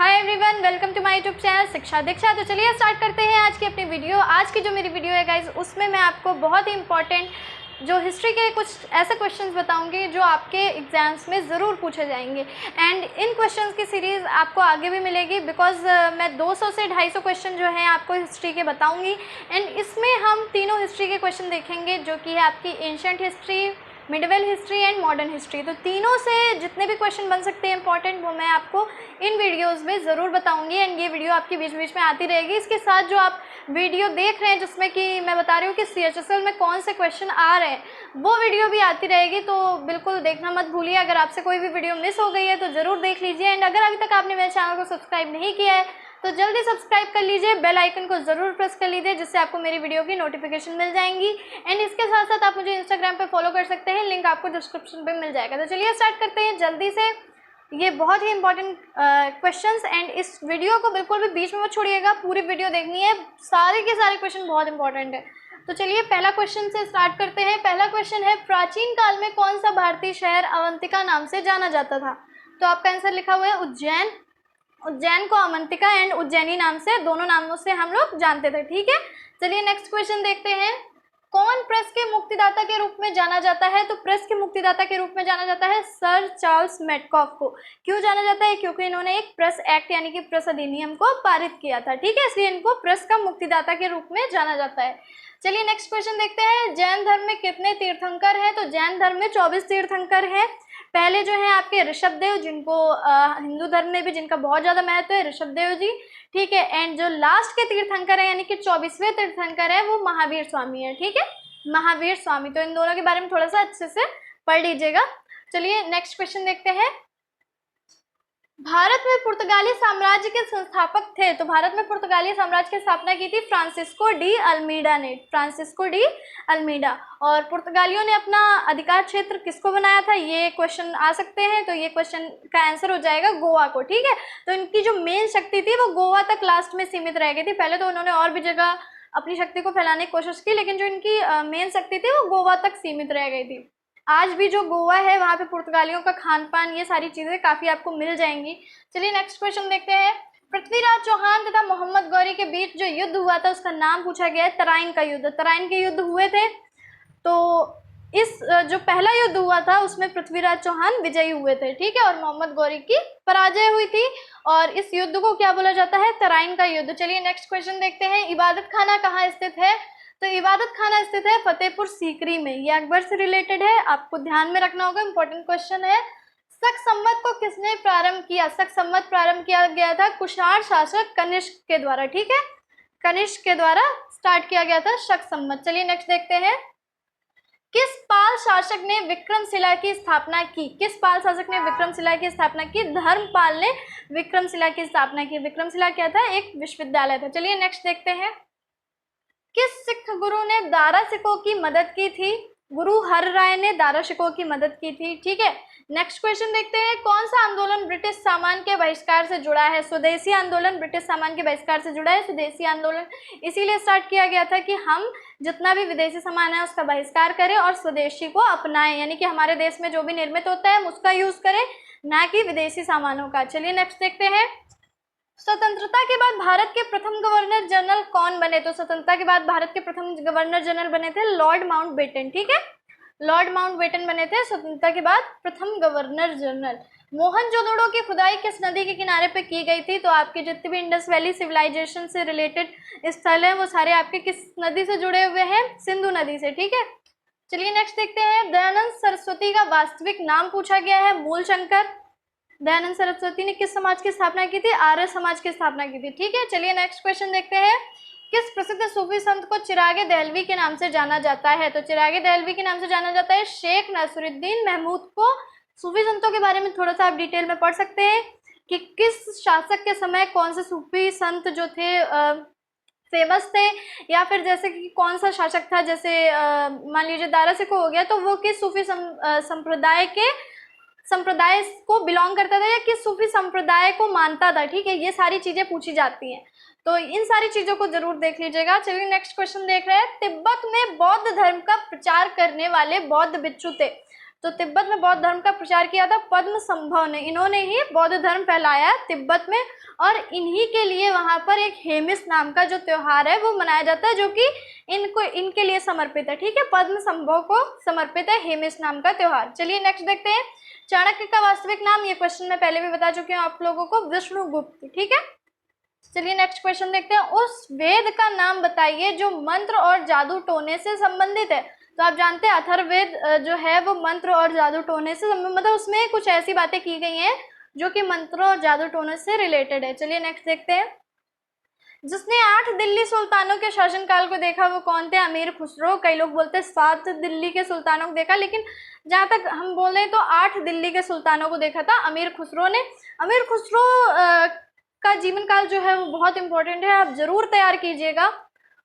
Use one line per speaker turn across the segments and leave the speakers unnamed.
Hi everyone, welcome to my YouTube channel Shiksha Diksha. तो चलिए start करते हैं आज की अपनी वीडियो। आज की जो मेरी वीडियो है गाइज, उसमें मैं आपको बहुत ही इंपॉर्टेंट जो हिस्ट्री के कुछ ऐसे क्वेश्चंस बताऊंगी जो आपके एग्जाम्स में ज़रूर पूछे जाएंगे। एंड इन क्वेश्चंस की सीरीज़ आपको आगे भी मिलेगी बिकॉज मैं 200 से 250 क्वेश्चन जो हैं आपको हिस्ट्री के बताऊंगी। एंड इसमें हम तीनों हिस्ट्री के क्वेश्चन देखेंगे जो कि है आपकी ancient history, medieval history and modern history. तो तीनों से जितने भी क्वेश्चन बन सकते हैं इंपॉर्टेंट, वो मैं आपको इन वीडियोस में ज़रूर बताऊंगी। एंड ये वीडियो आपकी बीच बीच में आती रहेगी। इसके साथ जो आप वीडियो देख रहे हैं जिसमें कि मैं बता रही हूँ कि CHSL में कौन से क्वेश्चन आ रहे हैं, वो वीडियो भी आती रहेगी। तो बिल्कुल देखना मत भूलिए। अगर आपसे कोई भी वीडियो मिस हो गई है तो ज़रूर देख लीजिए। एंड अगर अभी तक आपने मेरे चैनल को सब्सक्राइब नहीं किया है तो जल्दी सब्सक्राइब कर लीजिए, बेल आइकन को ज़रूर प्रेस कर लीजिए जिससे आपको मेरी वीडियो की नोटिफिकेशन मिल जाएंगी। एंड इसके साथ साथ आप मुझे इंस्टाग्राम पे फॉलो कर सकते हैं, लिंक आपको डिस्क्रिप्शन पे मिल जाएगा। तो चलिए स्टार्ट करते हैं जल्दी से। ये बहुत ही इंपॉर्टेंट क्वेश्चंस, एंड इस वीडियो को बिल्कुल भी बीच में मत छोड़िएगा, पूरी वीडियो देखनी है। सारे के सारे क्वेश्चन बहुत इंपॉर्टेंट है। तो चलिए पहला क्वेश्चन से स्टार्ट करते हैं। पहला क्वेश्चन है, प्राचीन काल में कौन सा भारतीय शहर अवंतिका नाम से जाना जाता था? तो आपका आंसर लिखा हुआ है उज्जैन। उज्जैन को अवंतिका एंड उज्जैनी नाम से, दोनों नामों से हम लोग जानते थे। ठीक है, चलिए नेक्स्ट क्वेश्चन देखते हैं। कौन प्रेस के मुक्तिदाता के रूप में जाना जाता है? तो प्रेस के मुक्तिदाता के रूप में जाना जाता है सर चार्ल्स मेटकॉफ को। क्यों जाना जाता है? क्योंकि इन्होंने एक प्रेस एक्ट यानी कि प्रेस अधिनियम को पारित किया था। ठीक है, इसलिए इनको प्रेस का मुक्तिदाता के रूप में जाना जाता है। चलिए नेक्स्ट क्वेश्चन देखते हैं। जैन धर्म में कितने तीर्थंकर हैं? तो जैन धर्म में 24 तीर्थंकर हैं। पहले जो है आपके ऋषभदेव, जिनको हिंदू धर्म में भी जिनका बहुत ज़्यादा महत्व है, ऋषभदेव जी। ठीक है, एंड जो लास्ट के तीर्थंकर है यानी कि 24वें तीर्थंकर है वो महावीर स्वामी है। ठीक है, महावीर स्वामी। तो इन दोनों के बारे में थोड़ा सा अच्छे से पढ़ लीजिएगा। चलिए नेक्स्ट क्वेश्चन देखते हैं। भारत में पुर्तगाली साम्राज्य के संस्थापक थे? तो भारत में पुर्तगाली साम्राज्य की स्थापना की थी फ्रांसिस्को डी अल्मीडा ने। Francisco de Almeida. और पुर्तगालियों ने अपना अधिकार क्षेत्र किसको बनाया था? ये क्वेश्चन आ सकते हैं। तो ये क्वेश्चन का आंसर हो जाएगा गोवा को। ठीक है, तो इनकी जो मेन शक्ति थी वो गोवा तक लास्ट में सीमित रह गई थी। पहले तो उन्होंने और भी जगह अपनी शक्ति को फैलाने की कोशिश की, लेकिन जो इनकी मेन शक्ति थी वो गोवा तक सीमित रह गई थी। आज भी जो गोवा है वहाँ पे पुर्तगालियों का खान पान, ये सारी चीज़ें काफ़ी आपको मिल जाएंगी। चलिए नेक्स्ट क्वेश्चन देखते हैं। पृथ्वीराज चौहान तथा मोहम्मद गौरी के बीच जो युद्ध हुआ था उसका नाम पूछा गया है तराइन का युद्ध। तराइन के युद्ध हुए थे। तो इस जो पहला युद्ध हुआ था उसमें पृथ्वीराज चौहान विजयी हुए थे। ठीक है, और मोहम्मद गौरी की पराजय हुई थी। और इस युद्ध को क्या बोला जाता है? तराइन का युद्ध। चलिए नेक्स्ट क्वेश्चन देखते हैं। इबादत खाना कहाँ स्थित है? तो इबादत खाना स्थित है फतेहपुर सीकरी में। ये अकबर से रिलेटेड है, आपको ध्यान में रखना होगा, इंपॉर्टेंट क्वेश्चन है। शक संवत को किसने प्रारंभ किया? शक संवत प्रारंभ किया गया था कुषाण शासक कनिष्क के द्वारा। ठीक है, कनिष्क के द्वारा स्टार्ट किया गया था शक संवत। चलिए नेक्स्ट देखते हैं। किस पाल शासक ने विक्रमशिला की स्थापना की? किस पाल शासक ने विक्रमशिला की स्थापना की? धर्मपाल ने विक्रमशिला की स्थापना की। विक्रमशिला क्या था? एक विश्वविद्यालय था। चलिए नेक्स्ट देखते हैं। किस सिख गुरु ने दारा सिखों की मदद की थी? गुरु हर राय ने दारा सिखों की मदद की थी। ठीक है, नेक्स्ट क्वेश्चन देखते हैं। कौन सा आंदोलन ब्रिटिश सामान के बहिष्कार से जुड़ा है? स्वदेशी आंदोलन ब्रिटिश सामान के बहिष्कार से जुड़ा है। स्वदेशी आंदोलन इसीलिए स्टार्ट किया गया था कि हम जितना भी विदेशी सामान है उसका बहिष्कार करें और स्वदेशी को अपनाएं, यानी कि हमारे देश में जो भी निर्मित होता है हम उसका यूज करें, ना कि विदेशी सामानों का। चलिए नेक्स्ट देखते हैं। स्वतंत्रता के बाद भारत के प्रथम गवर्नर जनरल कौन बने? तो स्वतंत्रता के बाद भारत के प्रथम गवर्नर जनरल बने थे लॉर्ड माउंटबेटन। ठीक है, लॉर्ड माउंटबेटन बने थे स्वतंत्रता के बाद प्रथम गवर्नर जनरल। मोहनजोदड़ो की खुदाई किस नदी के किनारे पे की गई थी? तो आपके जितने भी इंडस वैली सिविलाइजेशन से रिलेटेड स्थल हैं वो सारे आपके किस नदी से जुड़े हुए हैं? सिंधु नदी से। ठीक है, चलिए नेक्स्ट देखते हैं। दयानंद सरस्वती का वास्तविक नाम पूछा गया है मूलशंकर। दयानंद सरस्वती ने किस समाज की स्थापना की थी? आर्य समाज की स्थापना की थी। ठीक है, चलिए नेक्स्ट क्वेश्चन देखते हैं। किस प्रसिद्ध सूफी संत को चिरागे दहलवी के नाम से जाना जाता है? तो चिरागे दहलवी के नाम से जाना जाता है शेख नसरुद्दीन महमूद को। सूफी संतों के बारे में थोड़ा सा आप डिटेल में पढ़ सकते हैं कि किस शासक के समय कौन से सूफी संत जो थे फेमस थे, या फिर जैसे कि कौन सा शासक था, जैसे मान लीजिए दारा सिखो हो गया तो वो किस सूफी संप्रदाय को बिलोंग करता था या किस सूफी संप्रदाय को मानता था। ठीक है, ये सारी चीजें पूछी जाती हैं, तो इन सारी चीजों को जरूर देख लीजिएगा। चलिए नेक्स्ट क्वेश्चन देख रहे हैं। तिब्बत में बौद्ध धर्म का प्रचार करने वाले बौद्ध भिक्षु थे। तो तिब्बत में बौद्ध धर्म का प्रचार किया था पद्मसंभव ने, इन्होंने ही बौद्ध धर्म फैलाया तिब्बत में। और इन्हीं के लिए वहाँ पर एक हेमिस नाम का जो त्यौहार है वो मनाया जाता है, जो कि इनके लिए समर्पित है। ठीक है, पद्मसंभव को समर्पित है हेमिस नाम का त्यौहार। चलिए नेक्स्ट देखते हैं। चाणक्य का वास्तविक नाम, ये क्वेश्चन मैं पहले भी बता चुकी हूँ आप लोगों को, विष्णुगुप्त। ठीक है, चलिए नेक्स्ट क्वेश्चन देखते हैं। उस वेद का नाम बताइए जो मंत्र और जादू टोने से संबंधित है। तो आप जानते हैं अथर्ववेद जो है वो मंत्र और जादू टोने से मतलब उसमें कुछ ऐसी बातें की गई हैं जो कि मंत्रों और जादू टोने से रिलेटेड है। चलिए नेक्स्ट देखते हैं। जिसने 8 दिल्ली सुल्तानों के शासनकाल को देखा वो कौन थे? अमीर खुसरो। कई लोग बोलते हैं 7 दिल्ली के सुल्तानों को देखा, लेकिन जहाँ तक हम बोले तो 8 दिल्ली के सुल्तानों को देखा था अमीर खुसरो ने। अमीर खुसरो का जीवन काल जो है वो बहुत इंपॉर्टेंट है, आप जरूर तैयार कीजिएगा।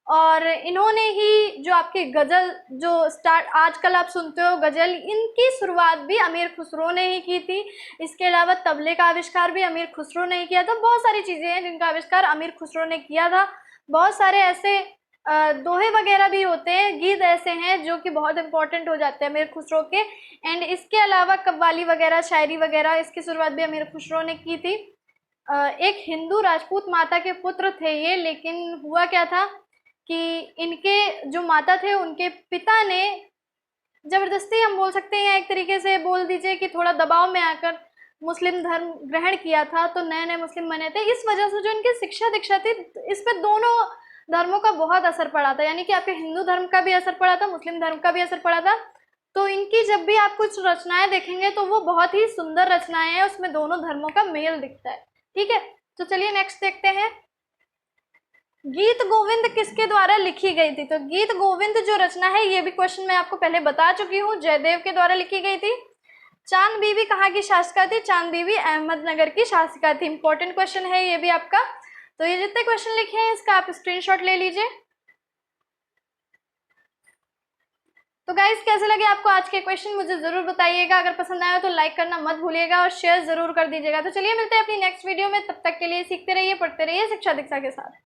और इन्होंने ही जो आपकी गज़ल जो स्टार्ट आजकल आप सुनते हो गज़ल, इनकी शुरुआत भी अमीर खुसरो ने ही की थी। इसके अलावा तबले का आविष्कार भी अमीर खुसरो ने ही किया था। बहुत सारी चीज़ें हैं जिनका आविष्कार अमीर खुसरो ने किया था। बहुत सारे ऐसे दोहे वगैरह भी होते हैं, गीत ऐसे हैं जो कि बहुत इंपॉर्टेंट हो जाते हैं अमीर खुसरो के। एंड इसके अलावा कव्वाली वगैरह, शायरी वगैरह, इसकी शुरुआत भी अमीर खुसरो ने की थी। एक हिंदू राजपूत माता के पुत्र थे ये, लेकिन हुआ क्या था कि इनके जो माता थे उनके पिता ने ज़बरदस्ती, हम बोल सकते हैं एक तरीके से बोल दीजिए कि थोड़ा दबाव में आकर मुस्लिम धर्म ग्रहण किया था। तो नए नए मुस्लिम बने थे, इस वजह से जो इनकी शिक्षा दीक्षा थी इस पर दोनों धर्मों का बहुत असर पड़ा था। यानी कि आपके हिंदू धर्म का भी असर पड़ा था, मुस्लिम धर्म का भी असर पड़ा था। तो इनकी जब भी आप कुछ रचनाएं देखेंगे तो वो बहुत ही सुंदर रचनाएं हैं, उसमें दोनों धर्मों का मेल दिखता है। ठीक है, तो चलिए नेक्स्ट देखते हैं। गीत गोविंद किसके द्वारा लिखी गई थी? तो गीत गोविंद जो रचना है ये भी क्वेश्चन मैं आपको पहले बता चुकी हूँ, जयदेव के द्वारा लिखी गई थी। चांद बीवी कहाँ की शासिका थी? चांद बीवी अहमदनगर की शासिका थी। इंपॉर्टेंट क्वेश्चन है ये भी आपका। तो ये जितने क्वेश्चन लिखे हैं इसका आप स्क्रीनशॉट ले लीजिए। तो गाइस कैसे लगे आपको आज के क्वेश्चन मुझे जरूर बताइएगा। अगर पसंद आया तो लाइक करना मत भूलिएगा और शेयर जरूर कर दीजिएगा। तो चलिए मिलते हैं अपनी नेक्स्ट वीडियो में, तब तक के लिए सीखते रहिए, पढ़ते रहिए शिक्षा दीक्षा के साथ।